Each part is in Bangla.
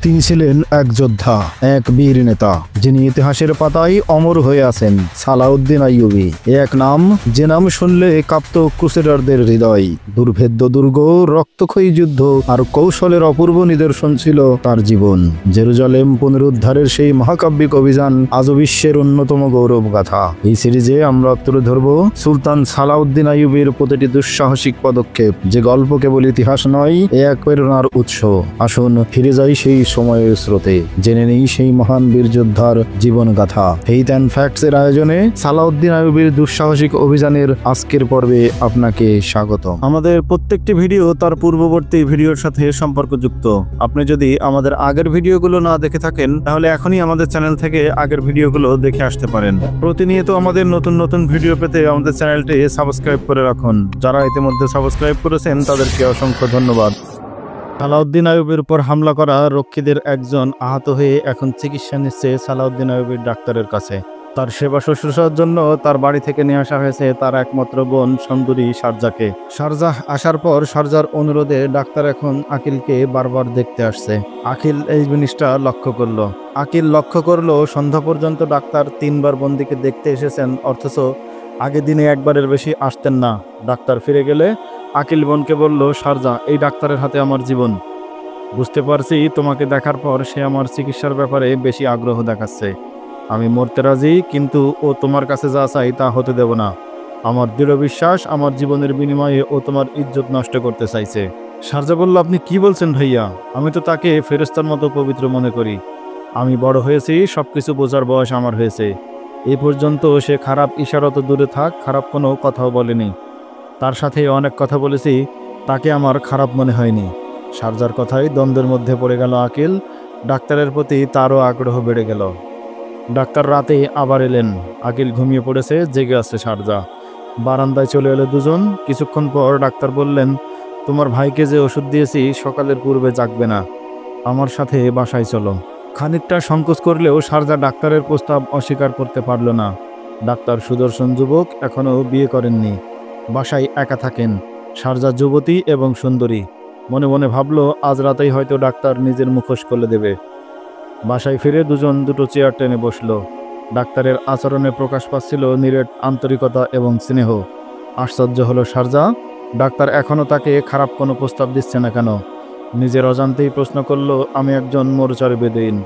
তিনি ছিলেন এক যোদ্ধা, এক বীর নেতা, যিনি ইতিহাসের পাতায় অমর হয়ে আছেন। সালাউদ্দিন আইয়ুবী এক নাম, যে নাম শুনলে কাঁপত ক্রুসেডারদের হৃদয়। দুর্ভেদ্য দুর্গ, রক্তক্ষয়ী যুদ্ধ আর কৌশলের অপূর্ব নিদর্শন ছিল তার জীবন। জেরুজালেম পুনরুদ্ধারের সেই মহাকাব্যিক অভিযান আজও বিশ্বের অন্যতম গৌরব গাথা। এই সিরিজে আমরা তুলে ধরব সুলতান সালাউদ্দিন আইয়ুবীর প্রতিটি দুঃসাহসিক পদক্ষেপ, যে গল্প কেবল ইতিহাস নয়, এক প্রেরণার উৎস। আসুন ফিরে যাই সেই সময়ের স্রোতে, জেনে নেই সেই মহান বীর যোদ্ধার জীবন গাথা। ফেইথ অ্যান্ড ফ্যাক্টস এর আয়োজনে সালাউদ্দিন আইয়ুবীর দুঃসাহসিক অভিযানের আজকের পর্বে আপনাকে স্বাগত। আমাদের প্রত্যেকটি ভিডিও তার পূর্ববর্তী ভিডিওর সাথে সম্পর্কযুক্ত। আপনি যদি আমাদের আগের ভিডিওগুলো না দেখে থাকেন, তাহলে এখনই আমাদের চ্যানেল থেকে আগের ভিডিওগুলো দেখে আসতে পারেন। প্রতিনিয়ত আমাদের নতুন নতুন ভিডিও পেতে আমাদের চ্যানেলটি সাবস্ক্রাইব করে রাখুন। যারা ইতিমধ্যে সাবস্ক্রাইব করেছেন তাদেরকে অসংখ্য ধন্যবাদ। সালাউদ্দিন আইয়ুবীর উপর হামলা করা রক্ষীদের একজন আহত হয়ে এখন চিকিৎসা নিচ্ছে সালাউদ্দিন আইয়ুবীর ডাক্তারের কাছে। তার সেবা শুশ্রূষার জন্য তার বাড়ি থেকে নিয়ে আসা হয়েছে তার একমাত্র বোন সুন্দরী শারজাকে। শারজাহ আসার পর শারজার অনুরোধে ডাক্তার এখন আকিলকে বারবার দেখতে আসছে। আকিল এই জিনিসটা লক্ষ্য করলো। আকিল লক্ষ্য করলো সন্ধ্যা পর্যন্ত ডাক্তার 3 বার বন্দিকে দেখতে এসেছেন, অথচ আগের দিনে একবারের বেশি আসতেন না। ডাক্তার ফিরে গেলে আকিল বোনকে বলল, শারজা, এই ডাক্তারের হাতে আমার জীবন। বুঝতে পারছি তোমাকে দেখার পর সে আমার চিকিৎসার ব্যাপারে বেশি আগ্রহ দেখাচ্ছে। আমি মরতে রাজি, কিন্তু ও তোমার কাছে যা চাই তা হতে দেব না। আমার দৃঢ় বিশ্বাস, আমার জীবনের বিনিময়ে ও তোমার ইজ্জত নষ্ট করতে চাইছে। শারজা বলল, আপনি কি বলছেন ভাইয়া? আমি তো তাকে ফেরেশতার মতো পবিত্র মনে করি। আমি বড় হয়েছি, সবকিছু বোঝার বয়স আমার হয়েছে। এই পর্যন্ত সে খারাপ ইশারত দূরে থাক, খারাপ কোনো কথাও বলেনি। তার সাথে অনেক কথা বলেছি, তাকে আমার খারাপ মনে হয়নি। শারজার কথাই দ্বন্দ্বের মধ্যে পড়ে গেল আকিল। ডাক্তারের প্রতি তারও আগ্রহ বেড়ে গেল। ডাক্তার রাতে আবার এলেন। আকিল ঘুমিয়ে পড়েছে, জেগে আছে শারজা। বারান্দায় চলে এলো দুজন। কিছুক্ষণ পর ডাক্তার বললেন, তোমার ভাইকে যে ওষুধ দিয়েছি সকালের পূর্বে জাগবে না, আমার সাথে বাসায় চলো। খানিকটা সংকোচ করলেও শারজা ডাক্তারের প্রস্তাব অস্বীকার করতে পারল না। ডাক্তার সুদর্শন যুবক, এখনও বিয়ে করেননি, বাসায় একা থাকেন। শারজা যুবতী এবং সুন্দরী। মনে মনে ভাবল, আজ রাতেই হয়তো ডাক্তার নিজের মুখোশ খুলে দেবে। বাসায় ফিরে দুজন দুটো চেয়ার টেনে বসল। ডাক্তারের আচরণে প্রকাশ পাচ্ছিল নিরেট আন্তরিকতা এবং স্নেহ। আশ্চর্য হলো শারজা, ডাক্তার এখনও তাকে খারাপ কোনো প্রস্তাব দিচ্ছে না কেন? নিজের অজান্তেই প্রশ্ন করল, আমি একজন মোরচার বেদুইন,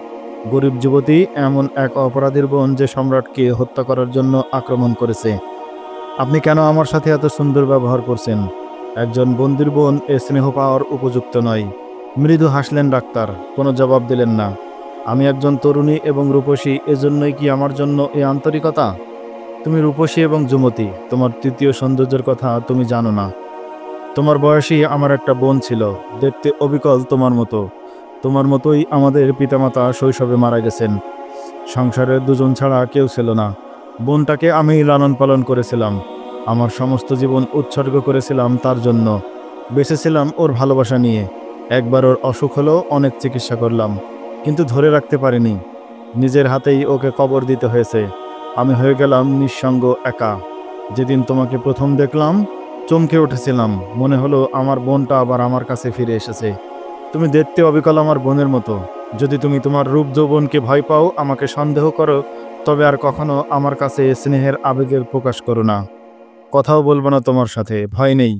গরিব যুবতী, এমন এক অপরাধীর বোন যে সম্রাটকে হত্যা করার জন্য আক্রমণ করেছে। আপনি কেন আমার সাথে এত সুন্দর ব্যবহার করছেন? একজন বন্দির বোন এ স্নেহ পাওয়ার উপযুক্ত নয়। মৃদু হাসলেন ডাক্তার, কোনো জবাব দিলেন না। আমি একজন তরুণী এবং রূপসী, এজন্যই কি আমার জন্য এ আন্তরিকতা? তুমি রূপসী এবং যুবতী, তোমার তৃতীয় সৌন্দর্যের কথা তুমি জানো না। তোমার বয়সী আমার একটা বোন ছিল, দেখতে অবিকল তোমার মতো। তোমার মতোই আমাদের পিতামাতা শৈশবে মারা গেছেন। সংসারের দুজন ছাড়া কেউ ছিল না। বোনটাকে আমি লালন পালন করেছিলাম, আমার সমস্ত জীবন উৎসর্গ করেছিলাম তার জন্য। বেঁচেছিলাম ওর ভালোবাসা নিয়ে। একবার ওর অসুখ হলো, অনেক চিকিৎসা করলাম, কিন্তু ধরে রাখতে পারিনি। নিজের হাতেই ওকে কবর দিতে হয়েছে। আমি হয়ে গেলাম নিঃসঙ্গ, একা। যেদিন তোমাকে প্রথম দেখলাম চমকে উঠেছিলাম, মনে হলো আমার বোনটা আবার আমার কাছে ফিরে এসেছে। তুমি দেখতে অবিকল আমার বোনের মতো। যদি তুমি তোমার রূপ যৌবনকে ভয় পাও, আমাকে সন্দেহ করো, তবে আর কখনো আমার কাছে স্নেহের আবেগের প্রকাশ করো না। কথাও বলবো না তোমার সাথে, ভয় নেই।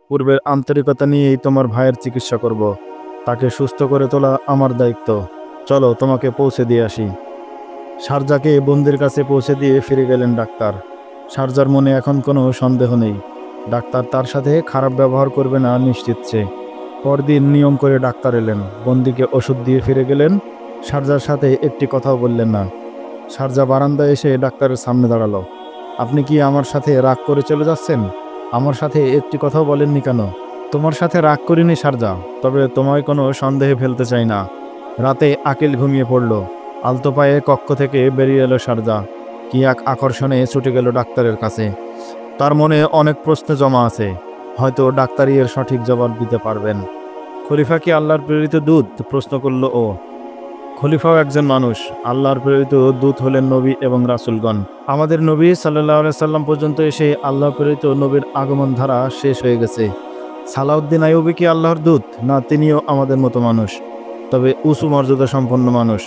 পূর্বের আন্তরিকতা নিয়েই তোমার ভাইয়ের চিকিৎসা করব। তাকে সুস্থ করে তোলা আমার দায়িত্ব। চলো তোমাকে পৌঁছে দিয়ে আসি। শারজাকে বন্দির কাছে পৌঁছে দিয়ে ফিরে গেলেন ডাক্তার। শারজার মনে এখন কোনো সন্দেহ নেই, ডাক্তার তার সাথে খারাপ ব্যবহার করবে না নিশ্চিত সে। পরদিন নিয়ম করে ডাক্তার এলেন, বন্দিকে ওষুধ দিয়ে ফিরে গেলেন। শারজার সাথে একটি কথাও বললেন না। শারজা বারান্দায় এসে ডাক্তারের সামনে দাঁড়ালো। আপনি কি আমার সাথে রাগ করে চলে যাচ্ছেন? আমার সাথে একটি কথাও বলেননি কেন? তোমার সাথে রাগ করিনি শারজা, তবে তোমায় কোনো সন্দেহে ফেলতে চাই না। রাতে আকিল ঘুমিয়ে পড়ল। আলতো পায়ে কক্ষ থেকে বেরিয়ে এলো শারজা। কি এক আকর্ষণে ছুটে গেল ডাক্তারের কাছে। তার মনে অনেক প্রশ্ন জমা আছে, হয়তো ডাক্তারই এর সঠিক জবাব দিতে পারবেন। খলিফা কি আল্লাহর প্রেরিত দূত? প্রশ্ন করল ও। খলিফাও একজন মানুষ। আল্লাহর প্রেরিত দূত হলেন নবী এবং রাসূলগণ। আমাদের নবী সাল্লাল্লাহু আলাইহি সাল্লাম পর্যন্ত এসে আল্লাহ প্রেরিত নবীর আগমন ধারা শেষ হয়ে গেছে। সালাউদ্দিন আইয়ুবী কি আল্লাহর দূত? না, তিনিও আমাদের মতো মানুষ। তবে উঁচু মর্যাদা সম্পন্ন মানুষ।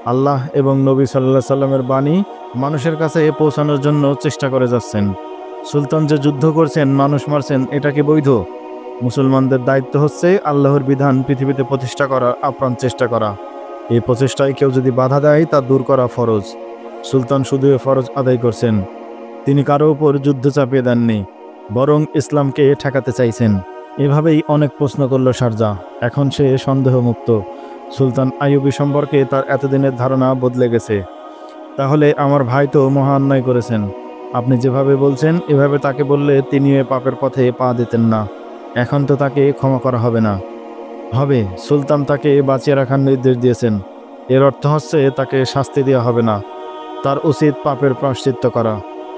আল্লাহ এবং নবী সাল্লাল্লাহু সাল্লামের বাণী মানুষের কাছে পৌঁছানোর জন্য চেষ্টা করে যাচ্ছেন। সুলতান যে যুদ্ধ করছেন, মানুষ মারছেন, এটা কি বৈধ? মুসলমানদের দায়িত্ব হচ্ছে আল্লাহর বিধান পৃথিবীতে প্রতিষ্ঠা করার আপ্রাণ চেষ্টা করা। এই প্রচেষ্টায় কেউ যদি বাধা দেয় তা দূর করা ফরজ। সুলতান শুধু এ ফরজ আদায় করছেন। তিনি কারো উপর যুদ্ধ চাপিয়ে দেননি, বরং ইসলামকে ঠেকাতে চাইছেন। এভাবেই অনেক প্রশ্ন করল শারজা। এখন সে সন্দেহমুক্ত। সুলতান আইয়ুবী সম্পর্কে তার এতদিনের ধারণা বদলে গেছে। তাহলে আমার ভাই তো মহা অন্যায় করেছেন। আপনি যেভাবে বলছেন এভাবে তাকে বললে তিনিও পাপের পথে পা দিতেন না। এখন তো তাকে ক্ষমা করা হবে না। হবে। সুলতান তাকে বাঁচিয়ে রাখার নির্দেশ দিয়েছেন। এর অর্থ হচ্ছে তাকে শাস্তি দেওয়া হবে না। তার উচিত পাপের প্রায়শ্চিত্ত করা।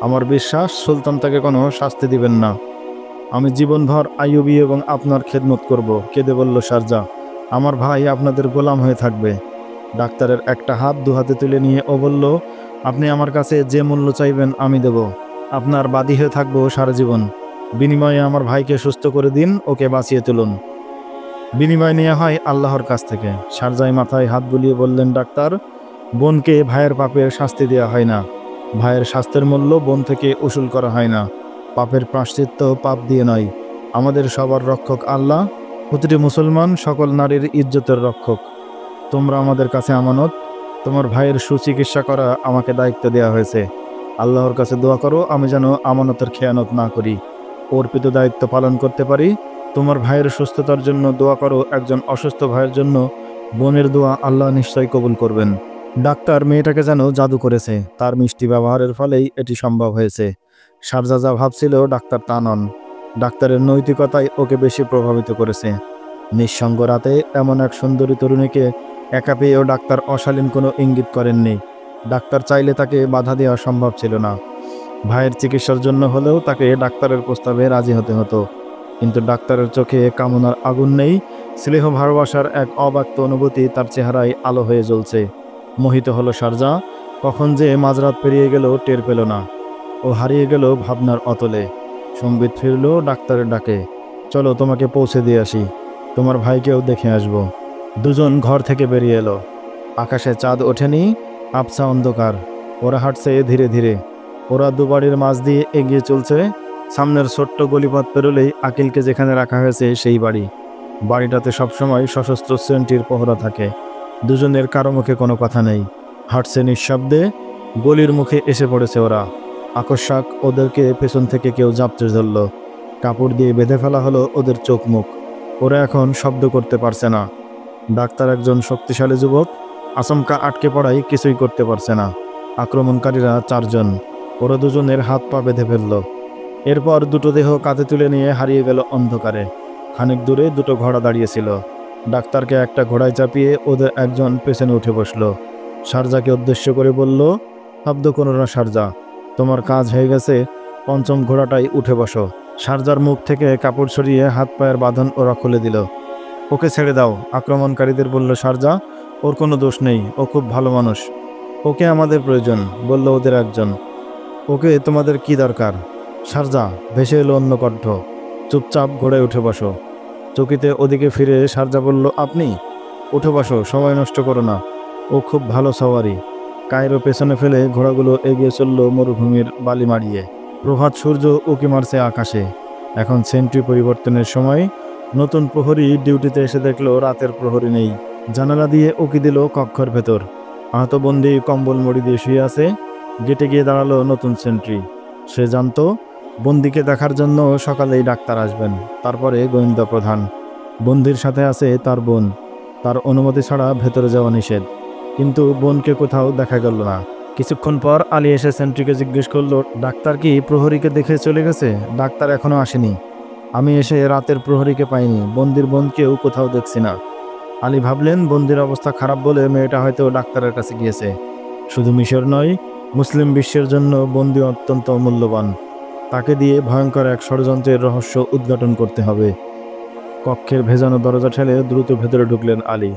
আমার বিশ্বাস সুলতান তাকে কোনো শাস্তি দিবেন না। আমি জীবনভর আইয়ুবী এবং আপনার খেদমত করব, কেঁদে বলল শারজা। আমার ভাই আপনাদের গোলাম হয়ে থাকবে। ডাক্তারের একটা হাত দু হাতে তুলে নিয়ে ও বলল, আপনি আমার কাছে যে মূল্য চাইবেন আমি দেব। আপনার বাদী হয়ে থাকবো সারা জীবন। বিনিময়ে আমার ভাইকে সুস্থ করে দিন, ওকে বাঁচিয়ে তুলুন। বিনিময় নেওয়া হয় আল্লাহর কাছ থেকে। শারজাই মাথায় হাত বুলিয়ে বললেন, ডাক্তার, বোনকে ভাইয়ের পাপের শাস্তি দেওয়া হয় না। ভাইয়ের স্বাস্থ্যের মূল্য বোন থেকে উসুল করা হয় না। পাপের প্রায়শ্চিত্ত পাপ দিয়ে নয়। আমাদের সবার রক্ষক আল্লাহ, প্রতিটি মুসলমান সকল নারীর ইজ্জতের রক্ষক। তোমরা আমাদের কাছে আমানত। তোমার ভাইয়ের সুচিকিৎসা করা আমাকে দায়িত্ব দেওয়া হয়েছে। আল্লাহর কাছে দোয়া করো আমি যেন আমানতের খেয়ানত না করি, অর্পিত দায়িত্ব পালন করতে পারি। তোমার ভাইয়ের সুস্থতার জন্য দোয়া করো। একজন অসুস্থ ভাইয়ের জন্য বোনের দোয়া আল্লাহ নিশ্চয়ই কবুল করবেন। ডাক্তার মেয়েটাকে যেন জাদু করেছে। তার মিষ্টি ব্যবহারের ফলেই এটি সম্ভব হয়েছে। শারজা যা ভাবছিল ডাক্তার তা নন। ডাক্তারের নৈতিকতাই ওকে বেশি প্রভাবিত করেছে। নিঃসঙ্গ রাতে এমন এক সুন্দরী তরুণীকে একা পেয়েও ডাক্তার অশালীন কোনো ইঙ্গিত করেননি। ডাক্তার চাইলে তাকে বাধা দেওয়া সম্ভব ছিল না। ভাইয়ের চিকিৎসার জন্য হলেও তাকে ডাক্তারের প্রস্তাবে রাজি হতে হতো। কিন্তু ডাক্তারের চোখে কামনার আগুন নেই। স্নেহ ভালোবাসার এক অব্যক্ত অনুভূতি তার চেহারায় আলো হয়ে জ্বলছে। মোহিত হলো শারজা। কখন যে মাঝরাত পেরিয়ে গেল টের পেল না। ও হারিয়ে গেল ভাবনার অতলে। সম্বিত ফিরল ডাক্তারের ডাকে। চলো তোমাকে পৌঁছে দিয়ে আসি, তোমার ভাইকেও দেখে আসব। দুজন ঘর থেকে বেরিয়ে এলো। আকাশে চাঁদ ওঠেনি, আবছা অন্ধকার। ওরা হাঁটছে ধীরে ধীরে। ওরা দুবাড়ির মাঝ দিয়ে এগিয়ে চলছে। সামনের ছোট্ট গলিপথ পেরোলেই আকিলকে যেখানে রাখা হয়েছে সেই বাড়ি। বাড়িটাতে সবসময় সশস্ত্র সেন্টির পহরা থাকে। দুজনের কারো মুখে কোনো কথা নেই। হাঁটছে নিঃশব্দে। গলির মুখে এসে পড়েছে ওরা। আকস্মাক ওদেরকে পেছন থেকে কেউ জাপটে ধরল। কাপড় দিয়ে বেঁধে ফেলা হলো ওদের চোখ মুখ। ওরা এখন শব্দ করতে পারছে না। ডাক্তার একজন শক্তিশালী যুবক, আচমকা আটকে পড়ায় কিছুই করতে পারছে না। আক্রমণকারীরা চারজন। ওরা দুজনের হাত পা বেঁধে ফেলল। এরপর দুটো দেহ কাঁধে তুলে নিয়ে হারিয়ে গেল অন্ধকারে। খানিক দূরে দুটো ঘোড়া দাঁড়িয়েছিল। ডাক্তারকে একটা ঘোড়ায় চাপিয়ে ওদের একজন পেছনে উঠে বসল। শারজাকে উদ্দেশ্য করে বলল, শব্দ করো না শারজা, তোমার কাজ হয়ে গেছে। পঞ্চম ঘোড়াটাই উঠে বসো। শারজার মুখ থেকে কাপড় সরিয়ে হাত পায়ের বাঁধন ওরা খুলে দিল। ওকে ছেড়ে দাও, আক্রমণকারীদের বলল শারজা। ওর কোনো দোষ নেই, ও খুব ভালো মানুষ। ওকে আমাদের প্রয়োজন, বলল ওদের একজন। ওকে তোমাদের কি দরকার? শারজা ভেসে এলো অন্য কণ্ঠ। চুপচাপ ঘোড়ায় উঠে বসো। চকিতে ওদিকে ফিরে শারজা বলল, আপনি? উঠে বসো, সময় নষ্ট করো না। ও খুব ভালো সওয়ারি। কায়রো পেছনে ফেলে ঘোড়াগুলো এগিয়ে চলল মরুভূমির বালি মারিয়ে। প্রভাত সূর্য উঁকি মারছে আকাশে। এখন সেন্ট্রি পরিবর্তনের সময়। নতুন প্রহরী ডিউটিতে এসে দেখলো রাতের প্রহরী নেই। জানালা দিয়ে উঁকি দিল কক্ষের ভেতর। আহত বন্দি কম্বল মুড়ি দিয়ে শুয়ে আছে। গেটে গিয়ে দাঁড়ালো নতুন সেন্ট্রি। সে জানতো বন্দিকে দেখার জন্য সকালেই ডাক্তার আসবেন, তারপরে গোয়েন্দা প্রধান। বন্দির সাথে আছে তার বোন। তার অনুমতি ছাড়া ভেতরে যাওয়া নিষেধ। কিন্তু বোনকে কোথাও দেখা গেল না। কিছুক্ষণ পর আলী এসে সেন্ট্রিকে জিজ্ঞেস করলো, ডাক্তার কি প্রহরীকে দেখে চলে গেছে? ডাক্তার এখনো আসেনি। আমি এসে রাতের প্রহরীকে পাইনি, বন্দির বোনকেও কোথাও দেখছি না। আলী ভাবলেন বন্দির অবস্থা খারাপ বলে মেয়েটা হয়তো ডাক্তারের কাছে গিয়েছে। শুধু মিশর নয়, মুসলিম বিশ্বের জন্য বন্দি অত্যন্ত মূল্যবান। তাকে দিয়ে ভয়ঙ্কর এক ষড়যন্ত্রের রহস্য উদ্ঘাটন করতে হবে। কক্ষের ভেজানো দরজা ঠেলে দ্রুত ভেতরে ঢুকলেন আলী।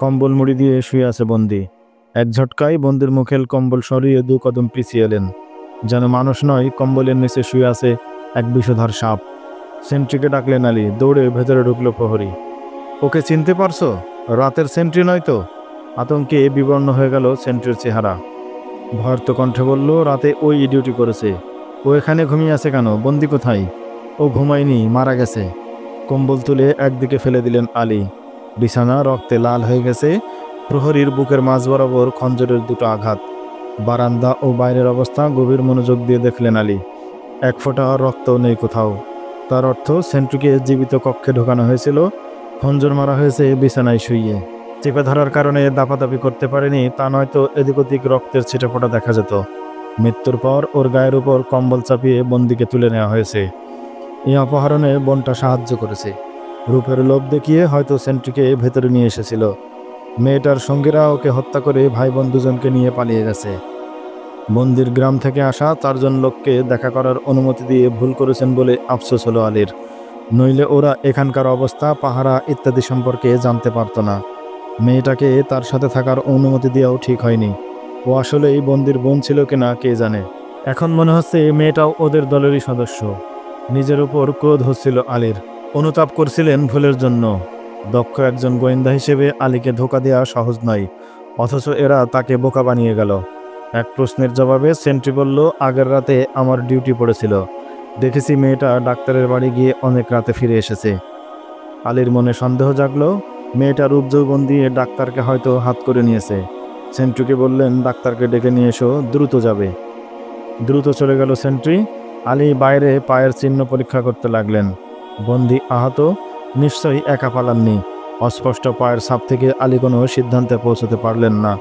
কম্বল মুড়ি দিয়ে শুয়ে আছে বন্দি। এক ঝটকায় বন্দির মুখের কম্বল সরিয়ে 2 কদম পিছিয়ে এলেন। যেন মানুষ নয়, কম্বলের নিচে শুয়ে আছে এক বিষধর সাপ। সেন্ট্রিকে ডাকলেন আলী। দৌড়ে ভেতরে ঢুকলো প্রহরী। ওকে চিনতে পারছো? রাতের সেন্ট্রি নয় তো? আতঙ্কে বিবর্ণ হয়ে গেল সেন্ট্রির চেহারা। ভয়ার্ত কণ্ঠে বলল, রাতে ওই ডিউটি করেছে। ও এখানে ঘুমিয়ে আছে কেন? বন্দি কোথায়? ও ঘুমায়নি, মারা গেছে। কম্বল তুলে একদিকে ফেলে দিলেন আলী। বিছানা রক্তে লাল হয়ে গেছে। প্রহরীর বুকের মাঝ বরাবর খঞ্জরের দুটো আঘাত। বারান্দা ও বাইরের অবস্থা গভীর মনোযোগ দিয়ে দেখলেন আলী। এক ফোঁটা রক্তও নেই কোথাও। তার অর্থ সেন্ট্রিকে জীবিত কক্ষে ঢোকানো হয়েছিল, খঞ্জর মারা হয়েছে বিছানায় শুইয়ে। চেপে ধরার কারণে দাপাদাপি করতে পারেনি, তা নয়তো এদিক ওদিক রক্তের ছিটেফোঁটা দেখা যেত। মৃত্যুর পর ওর গায়ের উপর কম্বল চাপিয়ে বন্দিকে তুলে নেওয়া হয়েছে। এই অপহরণে বোনটা সাহায্য করেছে। রূপের লোভ দেখিয়ে হয়তো সেন্ট্রিকে ভেতরে নিয়ে এসেছিল। মেয়েটার সঙ্গীরা ওকে হত্যা করে ভাই বোন দুজনকে নিয়ে পালিয়ে গেছে। মন্দির গ্রাম থেকে আসা 4 জন লোককে দেখা করার অনুমতি দিয়ে ভুল করেছেন বলে আফসোস হলো আলীর। নইলে ওরা এখানকার অবস্থা, পাহারা ইত্যাদি সম্পর্কে জানতে পারত না। মেয়েটাকে তার সাথে থাকার অনুমতি দেওয়াও ঠিক হয়নি। ও আসলেই বন্দির বোন ছিল কিনা কে জানে। এখন মনে হচ্ছে মেয়েটাও ওদের দলেরই সদস্য। নিজের উপর ক্রোধ হচ্ছিল আলীর। অনুতাপ করছিলেন ভুলের জন্য। দক্ষ একজন গোয়েন্দা হিসেবে আলীকে ধোঁকা দেওয়া সহজ নয়, অথচ এরা তাকে বোকা বানিয়ে গেল। এক প্রশ্নের জবাবে সেন্ট্রি বলল, আগের রাতে আমার ডিউটি পড়েছিল। দেখেছি মেয়েটা ডাক্তারের বাড়ি গিয়ে অনেক রাতে ফিরে এসেছে। আলীর মনে সন্দেহ জাগলো, মেয়েটা রূপ যৌবন দিয়ে ডাক্তারকে হয়তো হাত করে নিয়েছে। সেন্ট্রিকে বললেন, ডাক্তারকে ডেকে নিয়ে এসো, দ্রুত যাবে। দ্রুত চলে গেল সেন্ট্রি। আলী বাইরে পায়ের চিহ্ন পরীক্ষা করতে লাগলেন। বন্দি আহত, নিশ্চয়ই একা পালাননি। অস্পষ্ট পায়ের ছাপ থেকে আলী কোনো সিদ্ধান্তে পৌঁছতে পারলেন না।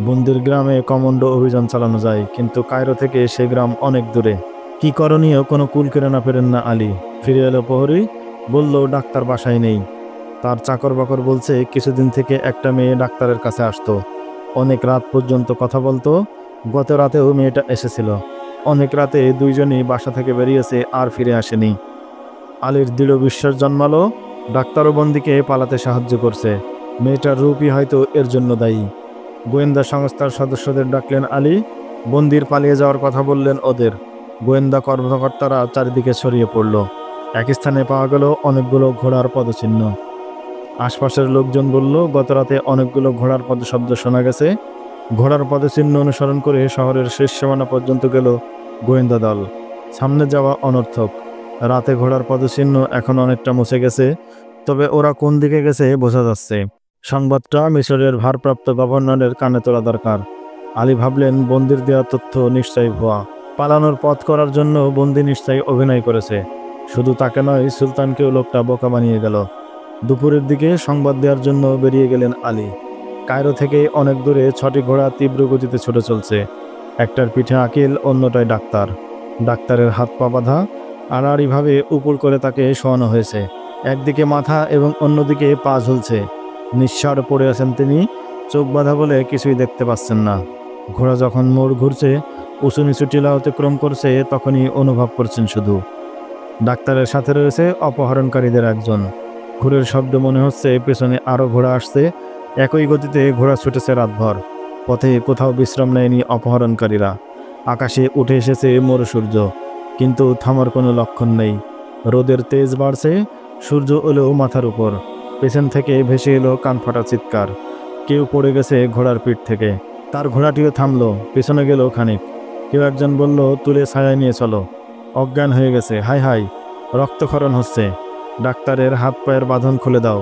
বন্দির গ্রামে কমান্ডো অভিযান চালানো যায়, কিন্তু কায়রো থেকে সে গ্রাম অনেক দূরে। কি করণীয় কোনো কুল কেড়ে না পেরেন না আলী। ফিরে এলো প্রহরী, বলল ডাক্তার বাসায় নেই। তার চাকর বাকর বলছে কিছুদিন থেকে একটা মেয়ে ডাক্তারের কাছে আসতো, অনেক রাত পর্যন্ত কথা বলতো। গত রাতেও মেয়েটা এসেছিল। অনেক রাতে দুইজনই বাসা থেকে বেরিয়েছে, আর ফিরে আসেনি। আলীর দৃঢ় বিশ্বাস জন্মালো, ডাক্তারও বন্দিকে পালাতে সাহায্য করছে। মেয়েটার রূপই হয়তো এর জন্য দায়ী। গোয়েন্দা সংস্থার সদস্যদের ডাকলেন আলী। বন্দির পালিয়ে যাওয়ার কথা বললেন ওদের। গোয়েন্দা কর্মকর্তারা চারিদিকে ছড়িয়ে পড়ল। এক স্থানে পাওয়া গেল অনেকগুলো ঘোড়ার পদচিহ্ন। আশপাশের লোকজন বলল, গতরাতে অনেকগুলো ঘোড়ার পদশব্দ শোনা গেছে। ঘোড়ার পদচিহ্ন অনুসরণ করে শহরের শেষ সীমানা পর্যন্ত গেল গোয়েন্দা দল। সামনে যাওয়া অনর্থক। রাতে ঘোড়ার পদচিহ্ন এখন অনেকটা মুছে গেছে, তবে ওরা কোন দিকে গেছে বোঝা যাচ্ছে। সংবাদটা মিশরের ভারপ্রাপ্ত গভর্নরের কানে তোলা দরকার। আলী ভাবলেন, বন্দির দেওয়া তথ্য নিশ্চয়ই ভুয়া। পালানোর পথ করার জন্য বন্দি নিশ্চয়ই অভিনয় করেছে। শুধু তাকে নয়, সুলতানকেও লোকটা বোকা বানিয়ে গেল। দুপুরের দিকে সংবাদ দেওয়ার জন্য বেরিয়ে গেলেন আলী। কায়রো থেকে অনেক দূরে 6টি ঘোড়া তীব্র গতিতে ছুটে চলছে। একটার পিঠে আকিল, অন্যটায় ডাক্তার। ডাক্তারের হাত পা বাঁধা, আড়াআড়িভাবে উপর করে তাকে শোয়ানো হয়েছে। একদিকে মাথা এবং অন্যদিকে পা ঝুলছে। নিঃসাড় পড়ে আছেন তিনি, চোখ বাঁধা বলে কিছুই দেখতে পাচ্ছেন না। ঘোড়া যখন মোড় ঘুরছে, উঁচু নিচু টিলা অতিক্রম করছে, তখনই অনুভব করছেন শুধু ডাক্তারের সাথে রয়েছে অপহরণকারীদের একজন। ঘোড়ের শব্দ মনে হচ্ছে পেছনে আরও ঘোড়া আসছে। একই গতিতে ঘোড়া ছুটেছে রাতভর। পথে কোথাও বিশ্রাম নেয়নি অপহরণকারীরা। আকাশে উঠে এসেছে মরসূর্য, কিন্তু থামার কোনো লক্ষণ নেই। রোদের তেজ বাড়ছে, সূর্য এলো মাথার উপর। পেছন থেকে ভেসে এলো কানফাটা চিৎকার। কেউ পড়ে গেছে ঘোড়ার পিঠ থেকে। তার ঘোড়াটিও থামলো, পেছনে গেল খানিক। কেউ একজন বলল, তুলে ছায়ায় নিয়ে চলো। অজ্ঞান হয়ে গেছে। হাই হাই, রক্তক্ষরণ হচ্ছে। ডাক্তারের হাত পায়ের বাঁধন খুলে দাও।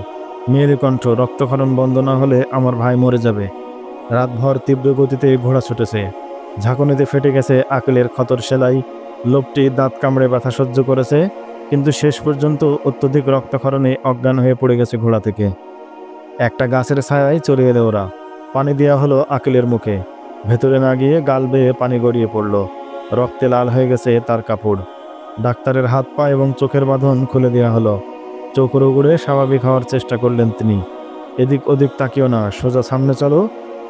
মেয়েলি কণ্ঠ, রক্তক্ষরণ বন্ধ না হলে আমার ভাই মরে যাবে। রাতভর তীব্র গতিতে ঘোড়া ছুটেছে। ঝাঁকুনিতে ফেটে গেছে আকিলের ক্ষতর সেলাই। লোকটি দাঁত কামড়ে ব্যথা সহ্য করেছে, কিন্তু শেষ পর্যন্ত অত্যধিক রক্তক্ষরণে অজ্ঞান হয়ে পড়ে গেছে ঘোড়া থেকে। একটা গাছের ছায়ায় চলে এলো ওরা। পানি দেওয়া হলো আকিলের মুখে। ভেতরে না গিয়ে গাল বেয়ে পানি গড়িয়ে পড়ল। রক্তে লাল হয়ে গেছে তার কাপড়। ডাক্তারের হাত পা এবং চোখের বাঁধন খুলে দেওয়া হলো। চোখ রোগড়ে স্বাভাবিক হওয়ার চেষ্টা করলেন তিনি। এদিক ওদিক তাকিও না, সোজা সামনে চলো।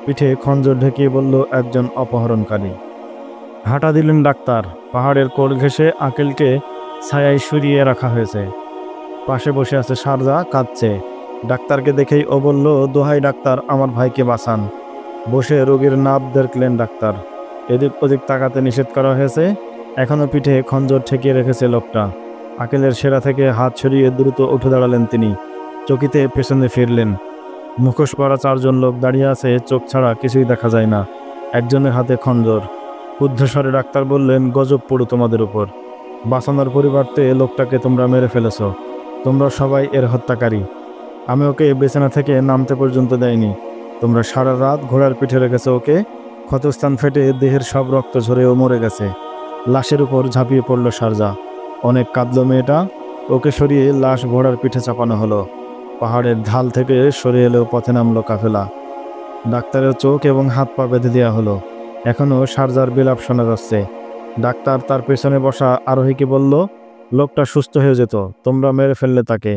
পিঠে খঞ্জর ঢেকিয়ে বলল একজন অপহরণকারী। হাঁটা দিলেন ডাক্তার। পাহাড়ের কোল ঘেঁষে আকিলকে ছায়ায় সরিয়ে রাখা হয়েছে। পাশে বসে আছে শারজা, কাঁদছে। ডাক্তারকে দেখেই ও বলল, দোহাই ডাক্তার, আমার ভাইকে বাঁচান। বসে রোগীর নাভ দেখলেন ডাক্তার। এদিক ওদিক তাকাতে নিষেধ করা হয়েছে। এখনও পিঠে খঞ্জর ঠেকিয়ে রেখেছে লোকটা। আকিলের সেরা থেকে হাত ছড়িয়ে দ্রুত উঠে দাঁড়ালেন তিনি। চকিতে পেছনে ফিরলেন। মুখোশ পরা 4জন লোক দাঁড়িয়ে আছে, চোখ ছাড়া কিছুই দেখা যায় না। একজনের হাতে খঞ্জর। ক্রুদ্ধ স্বরে ডাক্তার বললেন, গজব পড়ু তোমাদের উপর। বাঁচানোর পরিবর্তে লোকটাকে তোমরা মেরে ফেলেছ। তোমরা সবাই এর হত্যাকারী। আমি ওকে বিছানা থেকে নামতে পর্যন্ত দেয়নি। তোমরা সারা রাত ঘোড়ার পিঠে রেখেছো ওকে। ক্ষতস্থান ফেটে দেহের সব রক্ত ঝরেও মরে গেছে। লাশের উপর ঝাঁপিয়ে পড়ল শারজা। অনেক কাঁদল মেয়েটা। ওকে সরিয়ে লাশ ঘোড়ার পিঠে চাপানো হলো। পাহাড়ের ঢাল থেকে সরে এলেও পথে নামলো কাফেলা। ডাক্তারের চোখ এবং হাত পা বেঁধে দেওয়া হলো। এখনও শারজার বিলাপ শোনা যাচ্ছে। ডাক্তার তার পেছনে বসা আরোহীকে বলল, লোকটা সুস্থ হয়ে যেত, তোমরা মেরে ফেললে তাকে।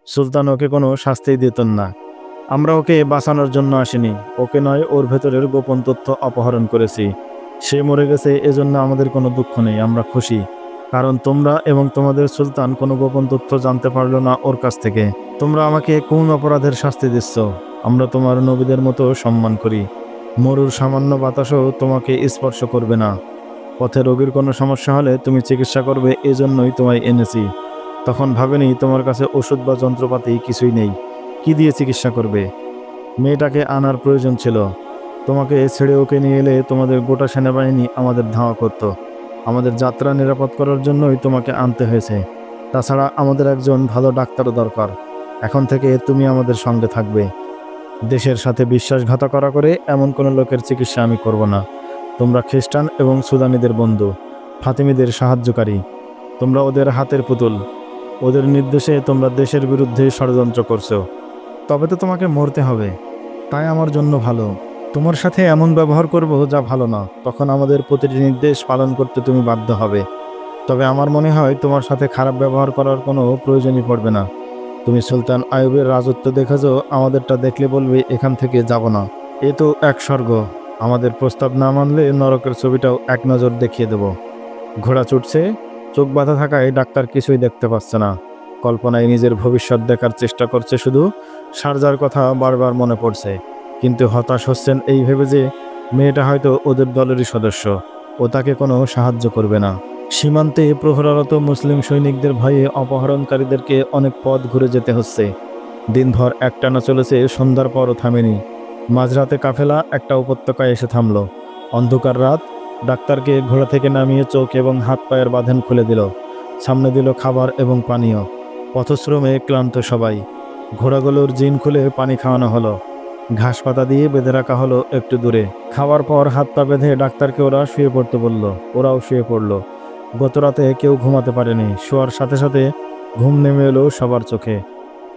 সুলতান ওকে কোনো শাস্তিই দিতেন না। আমরা ওকে বাঁচানোর জন্য আসিনি। ওকে নয়, ওর ভেতরের গোপন তথ্য অপহরণ করেছি। সে মরে গেছে, এজন্য আমাদের কোনো দুঃখ নেই, আমরা খুশি। কারণ তোমরা এবং তোমাদের সুলতান কোনো গোপন তথ্য জানতে পারলো না ওর কাছ থেকে। তোমরা আমাকে কোন অপরাধের শাস্তি দিচ্ছ? আমরা তোমার নবীদের মতো সম্মান করি। মরুর সামান্য বাতাসও তোমাকে স্পর্শ করবে না। পথে রোগীর কোনো সমস্যা হলে তুমি চিকিৎসা করবে, এজন্যই তোমায় এনেছি। তখন ভাবেনি তোমার কাছে ওষুধ বা যন্ত্রপাতি কিছুই নেই। কি দিয়ে চিকিৎসা করবে? মেয়েটাকে আনার প্রয়োজন ছিল। তোমাকে ছেড়ে ওকে নিয়ে এলে তোমাদের গোটা সেনাবাহিনী আমাদের ধাওয়া করত। আমাদের যাত্রা নিরাপদ করার জন্যই তোমাকে আনতে হয়েছে। তাছাড়া আমাদের একজন ভালো ডাক্তারও দরকার। এখন থেকে তুমি আমাদের সঙ্গে থাকবে। দেশের সাথে বিশ্বাসঘাতকতা করে এমন কোনো লোকের চিকিৎসা আমি করব না। তোমরা খ্রিস্টান এবং সুদানিদের বন্ধু, ফাতিমিদের সাহায্যকারী। তোমরা ওদের হাতের পুতুল। ওদের নির্দেশে তোমরা দেশের বিরুদ্ধে ষড়যন্ত্র করছো। তবে তো তোমাকে মরতে হবে। তাই আমার জন্য ভালো। তোমার সাথে এমন ব্যবহার করব যা ভালো না। তখন আমাদের প্রতিটি নির্দেশ পালন করতে তুমি বাধ্য হবে। তবে আমার মনে হয় তোমার সাথে খারাপ ব্যবহার করার কোনো প্রয়োজনই পড়বে না। তুমি সুলতান আইয়ুবের রাজত্ব দেখেছো, আমাদেরটা দেখলে বলবে এখান থেকে যাব না। এ তো এক স্বর্গ। আমাদের প্রস্তাব না মানলে নরকের ছবিটাও এক নজর দেখিয়ে দেব। ঘোড়া ছুটছে। চোখ বাঁধা থাকায় ডাক্তার কিছুই দেখতে পাচ্ছে না। কল্পনায় নিজের ভবিষ্যৎ দেখার চেষ্টা করছে শুধু। শারজার কথা বারবার মনে পড়ছে। কিন্তু হতাশ হচ্ছেন এই ভেবে যে মেয়েটা হয়তো ওদের দলেরই সদস্য। ও তাকে কোনো সাহায্য করবে না। সীমান্তে প্রহরারত মুসলিম সৈনিকদের ভয়ে অপহরণকারীদেরকে অনেক পথ ঘুরে যেতে হচ্ছে। দিনভর একটানা চলেছে, সন্ধ্যার পরও থামেনি। মাঝরাতে কাফেলা একটা উপত্যকায় এসে থামল। অন্ধকার রাত। ডাক্তারকে ঘোড়া থেকে নামিয়ে চোখ এবং হাত পায়ের বাঁধন খুলে দিল। সামনে দিল খাবার এবং পানীয়। পথশ্রমে ক্লান্ত সবাই। ঘোড়াগুলোর জিন খুলে পানি খাওয়ানো হলো। ঘাস পাতা দিয়ে বেঁধে রাখা হলো একটু দূরে। খাওয়ার পর হাত পা বেঁধে ডাক্তারকে ওরা শুয়ে পড়তে বলল। ওরাও শুয়ে পড়ল। গতরাতে কেউ ঘুমাতে পারেনি। শোয়ার সাথে সাথে ঘুম নেমে এলো সবার চোখে।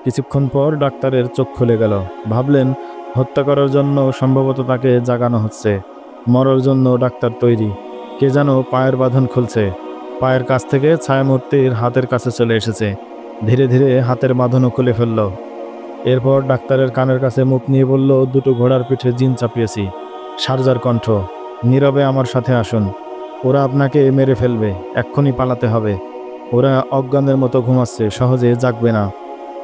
কিছুক্ষণ পর ডাক্তারের চোখ খুলে গেল। ভাবলেন, হত্যা করার জন্য সম্ভবত তাকে জাগানো হচ্ছে। মরার জন্য ডাক্তার তৈরি। কে যেন পায়ের বাঁধন খুলছে। পায়ের কাছ থেকে ছায়ামূর্তির হাতের কাছে চলে এসেছে। ধীরে ধীরে হাতের বাঁধনও খুলে ফেলল। এরপর ডাক্তারের কানের কাছে মুখ নিয়ে বলল, দুটো ঘোড়ার পিঠে জিন চাপিয়েছি। শারজার কণ্ঠ, নীরবে আমার সাথে আসুন। ওরা আপনাকে মেরে ফেলবে, এক্ষুনি পালাতে হবে। ওরা অজ্ঞানের মতো ঘুমাচ্ছে, সহজে জাগবে না।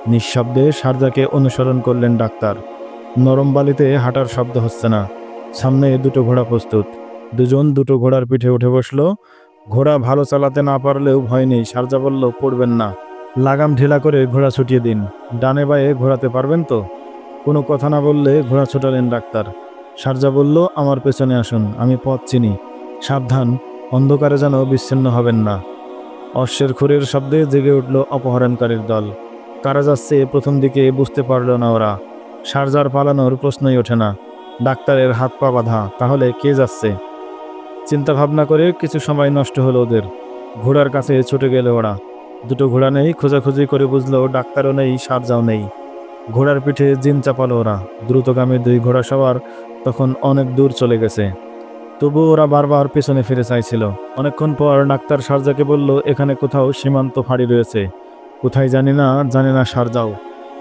নিঃশব্দে শারজাকে অনুসরণ করলেন ডাক্তার। নরম বালিতে হাঁটার শব্দ হচ্ছে না। সামনে দুটো ঘোড়া প্রস্তুত। দুজন দুটো ঘোড়ার পিঠে উঠে বসলো। ঘোড়া ভালো চালাতে না পারলেও ভয় নেই। শারজা বলল, পড়বেন না। লাগাম ঢিলা করে ঘোড়া ছুটিয়ে দিন। ডানে বায়ে ঘোরাতে পারবেন তো? কোনো কথা না বললে ঘোড়া ছোটালেন ডাক্তার। শারজা বলল, আমার পেছনে আসুন, আমি পথ চিনি। সাবধান, অন্ধকারে যেন বিচ্ছিন্ন হবেন না। অশ্বের খুরের শব্দে জেগে উঠল অপহরণকারীর দল। কারা যাচ্ছে প্রথম দিকে বুঝতে পারল না ওরা। শারজার পালানোর প্রশ্নই ওঠে না। ডাক্তারের হাত পা বাঁধা, তাহলে কে যাচ্ছে? চিন্তা ভাবনা করে কিছু সময় নষ্ট হলো ওদের। ঘোড়ার কাছে ছুটে গেল ওরা। দুটো ঘোড়া নেই। খোঁজাখুঁজি করে বুঝলো ডাক্তারও নেই, শারজাও নেই। ঘোড়ার পিঠে জিন চাপালো ওরা। দ্রুতগামী দুই ঘোড়া সওয়ার তখন অনেক দূর চলে গেছে। তবু ওরা বারবার পেছনে ফিরে চাইছিল। অনেকক্ষণ পর ডাক্তার শারজাকে বলল, এখানে কোথাও সীমান্ত ফাঁড়ি রয়েছে। কোথায় জানি না শারজাও।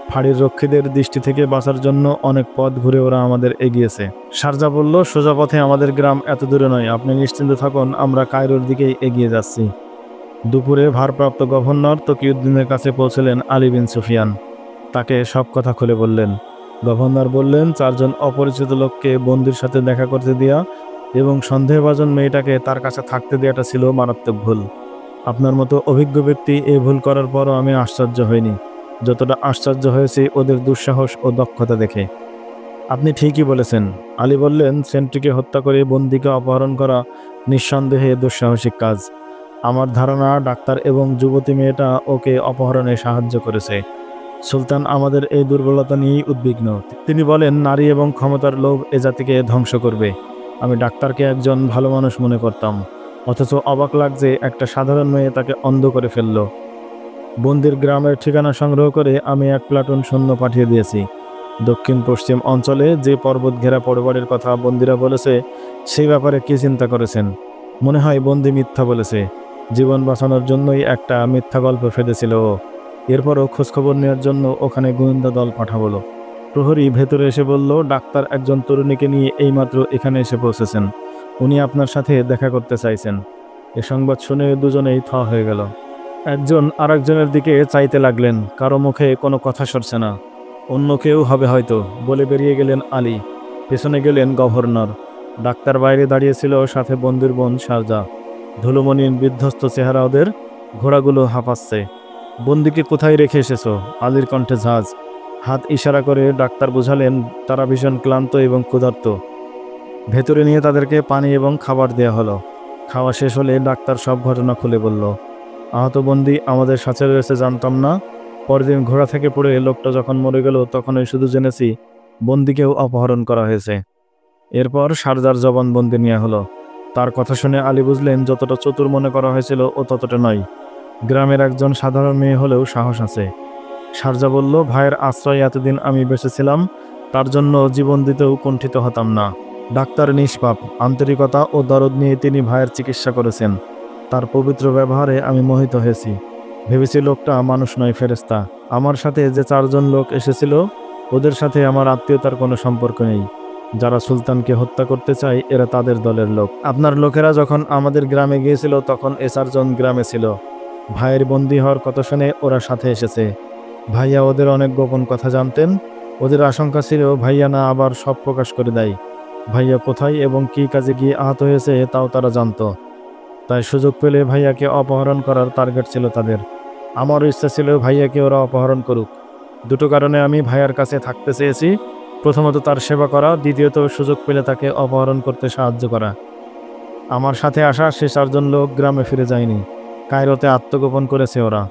ফাঁড়ির রক্ষীদের দৃষ্টি থেকে বাঁচার জন্য অনেক পথ ঘুরে ওরা আমাদের এগিয়েছে। শারজা বলল, সোজা পথে আমাদের গ্রাম এত দূরে নয়, আপনি নিশ্চিন্ত থাকুন, আমরা কায়রোর দিকেই এগিয়ে যাচ্ছি। দুপুরে ভারপ্রাপ্ত গভর্নর তকিউদ্দিনের কাছে পৌঁছলেন আলী বিন সুফিয়ান। তাকে সব কথা খুলে বললেন। গভর্নর বললেন, 4জন অপরিচিত লোককে বন্দির সাথে দেখা করতে দেয়া এবং সন্দেহভাজন মেয়েটাকে তার কাছে থাকতে দেওয়াটা ছিল মারাত্মক ভুল। আপনার মতো অভিজ্ঞ ব্যক্তি এই ভুল করার পরও আমি আশ্চর্য হইনি। যতটা আশ্চর্য হয়েছি ওদের দুঃসাহস ও দক্ষতা দেখে। আপনি ঠিকই বলেছেন। আলী বললেন, সেন্ট্রিকে হত্যা করে বন্দিকে অপহরণ করা নিঃসন্দেহে দুঃসাহসিক কাজ। আমার ধারণা ডাক্তার এবং যুবতী মেয়েটা ওকে অপহরণে সাহায্য করেছে। সুলতান আমাদের এই দুর্বলতা নিয়েই উদ্বিগ্ন। তিনি বলেন, নারী এবং ক্ষমতার লোভ এ জাতিকে ধ্বংস করবে। আমি ডাক্তারকে একজন ভালো মানুষ মনে করতাম, অথচ অবাক লাগছে একটা সাধারণ মেয়ে তাকে অন্ধ করে ফেলল। বন্দির গ্রামের ঠিকানা সংগ্রহ করে আমি এক প্লাটুন সৈন্য পাঠিয়ে দিয়েছি। দক্ষিণ পশ্চিম অঞ্চলে যে পর্বত ঘেরা পরিবারের কথা বন্দিরা বলেছে, সেই ব্যাপারে কি চিন্তা করেছেন? মনে হয় বন্দি মিথ্যা বলেছে। জীবন বাঁচানোর জন্যই একটা মিথ্যা গল্প ফেঁদেছিল ও। এরপরও খোঁজখবর নেওয়ার জন্য ওখানে গোয়েন্দা দল পাঠাবো। প্রহরী ভেতরে এসে বলল, ডাক্তার একজন তরুণীকে নিয়ে এইমাত্র এখানে এসে পৌঁছেছেন। উনি আপনার সাথে দেখা করতে চাইছেন। এ সংবাদ শুনে দুজনেই থ হয়ে গেল। একজন আরেকজনের দিকে চাইতে লাগলেন। কারো মুখে কোনো কথা সরছে না। অন্য কেউ হবে হয়তো বলে বেরিয়ে গেলেন আলী। পেছনে গেলেন গভর্নর। ডাক্তার বাইরে দাঁড়িয়েছিল, সাথে বন্দির বোন শারজা। ধুলোমণির বিধ্বস্ত চেহারা ওদের। ঘোড়াগুলো হাঁপাচ্ছে। বন্দিকে কোথায় রেখে এসেছো? আলীর কণ্ঠে ঝাঁজ। হাত ইশারা করে ডাক্তার বুঝালেন তারা ভীষণ ক্লান্ত এবং ক্ষুধার্ত। ভেতরে নিয়ে তাদেরকে পানি এবং খাবার দেয়া হলো। খাওয়া শেষ হলে ডাক্তার সব ঘটনা খুলে বলল। আহত বন্দি আমাদের সাথে রয়েছে জানতাম না। পরদিন ঘোড়া থেকে পড়ে লোকটা যখন মরে গেল তখনই শুধু জেনেছি বন্দিকেও অপহরণ করা হয়েছে। এরপর শারজার জবানবন্দি নেওয়া হলো। তার কথা শুনে আলী বুঝলেন যতটা চতুর মনে করা হয়েছিল ও ততটা নয়। গ্রামের একজন সাধারণ মেয়ে হলেও সাহস আছে। শারজা বলল, ভাইয়ের আশ্রয় এতদিন আমি বেঁচেছিলাম, তার জন্য জীবন দিতেও কুণ্ঠিত হতাম না। ডাক্তার নিষ্পাপ, আন্তরিকতা ও দরদ নিয়ে তিনি ভাইয়ের চিকিৎসা করেছেন। তার পবিত্র ব্যবহারে আমি মোহিত হয়েছি। ভেবেছি লোকটা মানুষ নয়, ফেরেশতা। আমার সাথে যে 4 জন লোক এসেছিল, ওদের সাথে আমার আত্মীয়তার কোনো সম্পর্ক নেই। যারা সুলতানকে হত্যা করতে চায় এরা তাদের দলের লোক। আপনার লোকেরা যখন আমাদের গ্রামে গিয়েছিল তখন এ 4 জন গ্রামে ছিল। ভাইয়ের বন্দী হওয়ার কথা শুনে ওরা সাথে এসেছে। ভাইয়া ওদের অনেক গোপন কথা জানতেন। ওদের আশঙ্কা ছিল ভাইয়া না আবার সব প্রকাশ করে দেয়। ভাইয়া কোথায় এবং কী কাজে গিয়ে আহত হয়েছে তাও তারা জানতো। তাই সুযোগ পেলে ভাইয়াকে অপহরণ করার টার্গেট ছিল তাদের। আমারও ইচ্ছা ছিল ভাইয়াকে ওরা অপহরণ করুক। দুটো কারণে আমি ভাইয়ার কাছে থাকতে চেয়েছি। প্রথমত তার সেবা করা, দ্বিতীয়ত সুযোগ পেলে তাকে অপহরণ করতে সাহায্য করা। আমার সাথে আসা সে 4 জন লোক গ্রামে ফিরে যায়নি। কায়রোতে আত্মগোপন করেছে ওরা।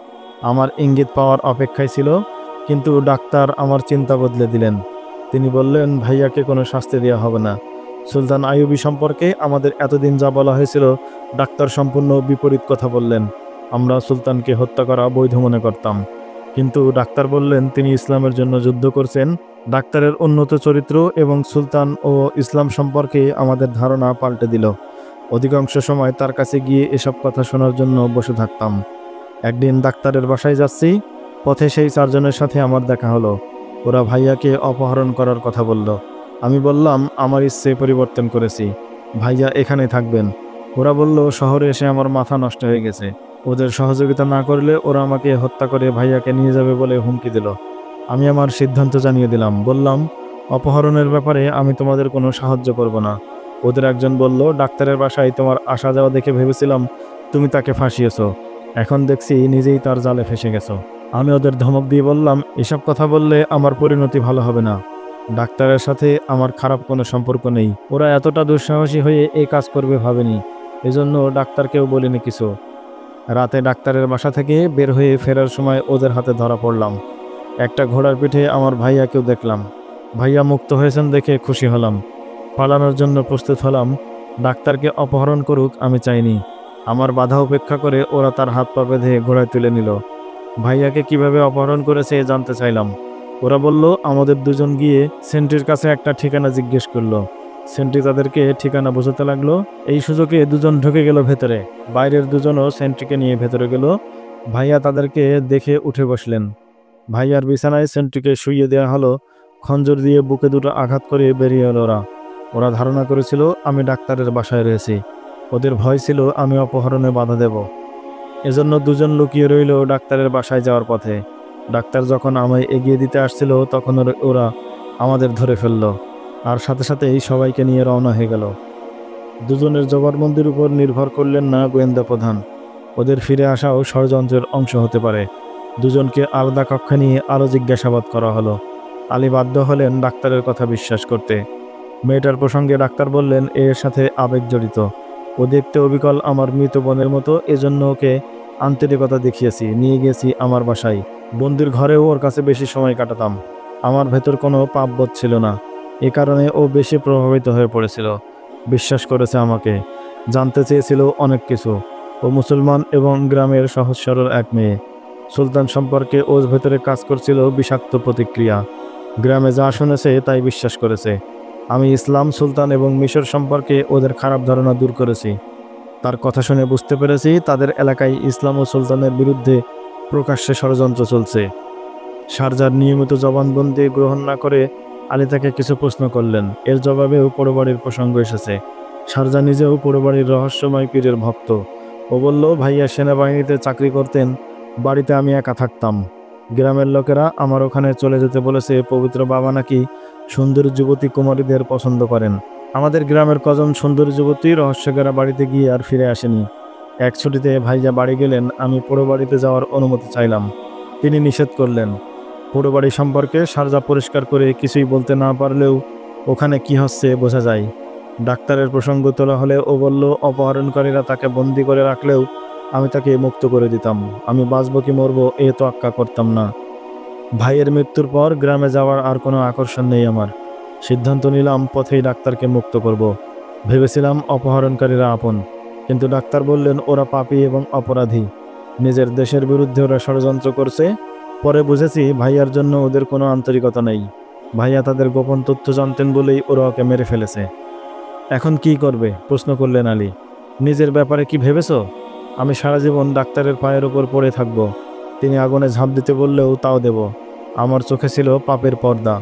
আমার ইঙ্গিত পাওয়ার অপেক্ষায় ছিল, কিন্তু ডাক্তার আমার চিন্তা বদলে দিলেন। তিনি বললেন, ভাইয়াকে কোনো শাস্তি দেওয়া হবে না। সুলতান আইয়ুবী সম্পর্কে আমাদের এতদিন যা বলা হয়েছিল, ডাক্তার সম্পূর্ণ বিপরীত কথা বললেন। আমরা সুলতানকে হত্যা করা বৈধ মনে করতাম, কিন্তু ডাক্তার বললেন তিনি ইসলামের জন্য যুদ্ধ করছেন। ডাক্তারের উন্নত চরিত্র এবং সুলতান ও ইসলাম সম্পর্কে আমাদের ধারণা পাল্টে দিল। অধিকাংশ সময় তার কাছে গিয়ে এসব কথা শোনার জন্য বসে থাকতাম। একদিন ডাক্তারের বাসায় যাচ্ছি, পথে সেই 4 জনের সাথে আমার দেখা হলো। ওরা ভাইয়াকে অপহরণ করার কথা বলল। আমি বললাম আমার ইচ্ছে পরিবর্তন করেছি, ভাইয়া এখানে থাকবেন। ওরা বলল শহরে এসে আমার মাথা নষ্ট হয়ে গেছে। ওদের সহযোগিতা না করলে ওরা আমাকে হত্যা করে ভাইয়াকে নিয়ে যাবে বলে হুমকি দিল। আমি আমার সিদ্ধান্ত জানিয়ে দিলাম। বললাম, অপহরণের ব্যাপারে আমি তোমাদের কোনো সাহায্য করব না। ওদের একজন বলল, ডাক্তারের বাসায় তোমার আসা যাওয়া দেখে ভেবেছিলাম তুমি তাকে ফাঁসিয়েছো। এখন দেখছি নিজেই তার জালে ফেসে গেছো। আমি ওদের ধমক দিয়ে বললাম, এসব কথা বললে আমার পরিণতি ভালো হবে না। ডাক্তারের সাথে আমার খারাপ কোনো সম্পর্ক নেই। ওরা এতটা দুঃসাহসী হয়ে এই কাজ করবে ভাবেনি, এজন্য ডাক্তারকেও বলিনি কিছু। রাতে ডাক্তারের বাসা থেকে বের হয়ে ফেরার সময় ওদের হাতে ধরা পড়লাম। একটা ঘোড়ার পিঠে আমার ভাইয়াকেও দেখলাম। ভাইয়া মুক্ত হয়েছেন দেখে খুশি হলাম। পালানোর জন্য প্রস্তুত হলাম। ডাক্তারকে অপহরণ করুক আমি চাইনি। আমার বাধা উপেক্ষা করে ওরা তার হাত পা বেঁধে ঘোড়ায় তুলে নিল। ভাইয়াকে কিভাবে অপহরণ করেছে জানতে চাইলাম। ওরা বলল, আমাদের দুজন গিয়ে সেন্ট্রির কাছে একটা ঠিকানা জিজ্ঞেস করলো। সেন্ট্রি তাদেরকে ঠিকানা বোঝাতে লাগলো। এই সুযোগে দুজন ঢুকে গেল ভেতরে। বাইরের দুজনও সেন্ট্রিকে নিয়ে ভেতরে গেল। ভাইয়া তাদেরকে দেখে উঠে বসলেন। ভাইয়ার বিছানায় সেন্ট্রিকে শুইয়ে দেওয়া হলো। খঞ্জর দিয়ে বুকে দুটো আঘাত করে বেরিয়ে এলো ওরা। ওরা ধারণা করেছিল আমি ডাক্তারের বাসায় রয়েছি। ওদের ভয় ছিল আমি অপহরণে বাধা দেব। এজন্য দুজন লুকিয়ে রইল ডাক্তারের বাসায় যাওয়ার পথে। ডাক্তার যখন আমায় এগিয়ে দিতে আসছিল তখন ওরা আমাদের ধরে ফেলল, আর সাথে সাথেই সবাইকে নিয়ে রওনা হয়ে গেল। দুজনের জবানবন্দির উপর নির্ভর করলেন না গোয়েন্দা প্রধান। ওদের ফিরে আসাও ষড়যন্ত্রের অংশ হতে পারে। দুজনকে আলাদা কক্ষে নিয়ে আরও জিজ্ঞাসাবাদ করা হলো। আলী বাধ্য হলেন ডাক্তারের কথা বিশ্বাস করতে। মেয়েটার প্রসঙ্গে ডাক্তার বললেন, এর সাথে আবেগ জড়িত, ও দেখতে অবিকল আমার মৃত বোনের মতো, এজন্য ওকে আন্তরিকতা দেখিয়েছি, নিয়ে গেছি আমার বাসায়। বন্দির ঘরেও ওর কাছে বেশি সময় কাটাতাম। আমার ভেতর কোনো পাপবোধ ছিল না, এ কারণে ও বেশি প্রভাবিত হয়ে পড়েছিল। বিশ্বাস করেছে আমাকে, জানতে চেয়েছিল অনেক কিছু। ও মুসলমান এবং গ্রামের সহজ সরল এক মেয়ে। সুলতান সম্পর্কে ওর ভেতরে কাজ করছিল বিষাক্ত প্রতিক্রিয়া। গ্রামে যা শুনেছে তাই বিশ্বাস করেছে। আমি ইসলাম, সুলতান এবং মিশর সম্পর্কে ওদের খারাপ ধারণা দূর করেছি। তার কথা শুনে বুঝতে পেরেছি তাদের এলাকায় ইসলাম ও সুলতানের বিরুদ্ধে প্রকাশ্যে ষড়যন্ত্র চলছে। শারজার নিয়মিত জবানবন্দি গ্রহণ না করে আলী তাকে কিছু প্রশ্ন করলেন। এর জবাবেও পোড়োবাড়ির প্রসঙ্গ এসেছে। শারজা নিজেও পোড়োবাড়ির রহস্যময় পীরের ভক্ত। ও বলল, ভাইয়া সেনাবাহিনীতে চাকরি করতেন, বাড়িতে আমি একা থাকতাম। গ্রামের লোকেরা আমার ওখানে চলে যেতে বলেছে। পবিত্র বাবা নাকি সুন্দরী যুবতী কুমারীদের পছন্দ করেন। আমাদের গ্রামের কজন সুন্দরী যুবতী রহস্যকেরা বাড়িতে গিয়ে আর ফিরে আসেনি। এক ছুটিতে ভাইয়া বাড়ি গেলেন, আমি পোড়ো বাড়িতে যাওয়ার অনুমতি চাইলাম। তিনি নিষেধ করলেন। পোড়ো বাড়ি সম্পর্কে শারজা পরিষ্কার করে কিছুই বলতে না পারলেও ওখানে কি হচ্ছে বোঝা যায়। ডাক্তারের প্রসঙ্গ তোলা হলে ও বলল, অপহরণকারীরা তাকে বন্দি করে রাখলেও আমি তাকে মুক্ত করে দিতাম। আমি বাঁচব কি মরব এ তোয়াক্কা করতাম না। ভাইয়ের মৃত্যুর পর গ্রামে যাওয়ার আর কোনো আকর্ষণ নেই আমার। সিদ্ধান্ত নিলাম পথেই ডাক্তারকে মুক্ত করব। ভেবেছিলাম অপহরণকারীরা আপন, কিন্তু ডাক্তার বললেন ওরা পাপী এবং অপরাধী। নিজের দেশের বিরুদ্ধে ওরা ষড়যন্ত্র করছে। পরে বুঝেছি ভাইয়ার জন্য ওদের কোনো আন্তরিকতা নেই। ভাইয়া তাদের গোপন তথ্য জানতেন বলেই ওরা ওকে মেরে ফেলেছে। এখন কি করবে? প্রশ্ন করলেন আলী। নিজের ব্যাপারে কি ভেবেছ? আমি সারা জীবন ডাক্তারের পায়ের ওপর পড়ে থাকব। তিনি আগুনে ঝাঁপ দিতে বললেও তাও দেব। আমার চোখে ছিল পাপের পর্দা।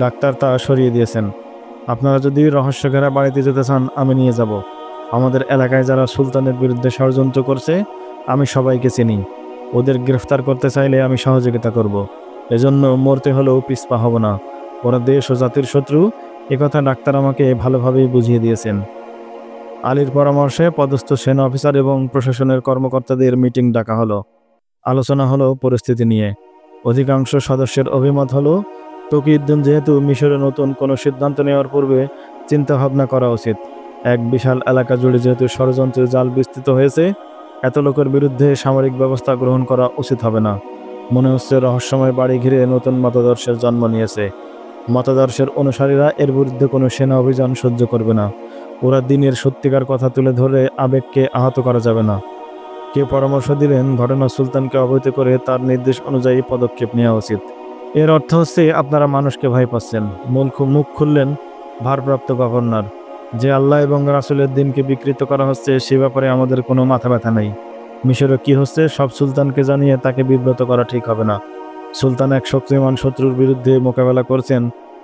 ডাক্তার তা সরিয়ে দিয়েছেন। আপনারা যদি রহস্যঘেরা বাড়িতে যেতে চান আমি নিয়ে যাব। আমাদের এলাকায় যারা সুলতানের বিরুদ্ধে ষড়যন্ত্র করছে আমি সবাইকে চিনি। ওদের গ্রেফতার করতে চাইলে আমি সহযোগিতা করব। এজন্য মরতে হলেও পিছপা হব না। ওরা দেশ ও জাতির শত্রু, একথা ডাক্তার আমাকে ভালোভাবেই বুঝিয়ে দিয়েছেন। আলীর পরামর্শে পদস্থ সেনা অফিসার এবং প্রশাসনের কর্মকর্তাদের মিটিং ডাকা হলো। আলোচনা হলো পরিস্থিতি নিয়ে। অধিকাংশ সদস্যের অভিমত হলো, তকিউদ্দিন যেহেতু মিশরে নতুন কোনো সিদ্ধান্ত নেওয়ার পূর্বে চিন্তাভাবনা করা উচিত। এক বিশাল এলাকা জুড়ে যেহেতু ষড়যন্ত্রের জাল বিস্তৃত হয়েছে, এত লোকের বিরুদ্ধে সামরিক ব্যবস্থা গ্রহণ করা উচিত হবে না। মনে হচ্ছে রহস্যময় বাড়ি ঘিরে নতুন মতাদর্শের জন্ম নিয়েছে। মতাদর্শের অনুসারীরা এর বিরুদ্ধে কোনো সেনা অভিযান সহ্য করবে না। ওরা দিনের সত্যিকার কথা তুলে ধরে আবেগকে আহত করা যাবে না। কেউ পরামর্শ দিলেন, ঘটনা সুলতানকে অবহিত করে তার নির্দেশ অনুযায়ী পদক্ষেপ নেওয়া উচিত। এর অর্থ হচ্ছে আপনারা মানুষকে ভয় পাচ্ছেন। মুখ খুললেন ভারপ্রাপ্ত গভর্নর। যে আল্লাহ এবং রাসূলের দিনকে বিকৃত করা হচ্ছে সে ব্যাপারে আমাদের কোনো মাথা ব্যথা নেই। মিশরে কি হচ্ছে সব সুলতানকে জানিয়ে তাকে বিব্রত করা ঠিক হবে না। সুলতান এক শক্তিমান শত্রুর বিরুদ্ধে মোকাবেলা করছেন,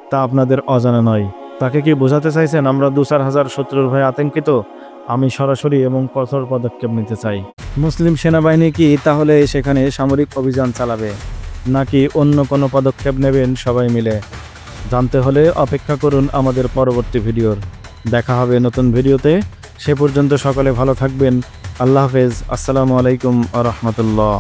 তা আপনাদের অজানা নয়। তাকে কি বোঝাতে চাইছেন আমরা 2-4 হাজার শত্রুর ভয়ে আতঙ্কিত? আমি সরাসরি এবং কঠোর পদক্ষেপ নিতে চাই। মুসলিম সেনাবাহিনী কি তাহলে সেখানে সামরিক অভিযান চালাবে, নাকি অন্য কোনো পদক্ষেপ নেবেন সবাই মিলে? জানতে হলে অপেক্ষা করুন আমাদের পরবর্তী ভিডিওর। দেখা হবে নতুন ভিডিওতে। সে পর্যন্ত সকলে ভালো থাকবেন। আল্লাহ হাফেজ। আসসালামু আলাইকুম ওয়া রাহমাতুল্লাহ।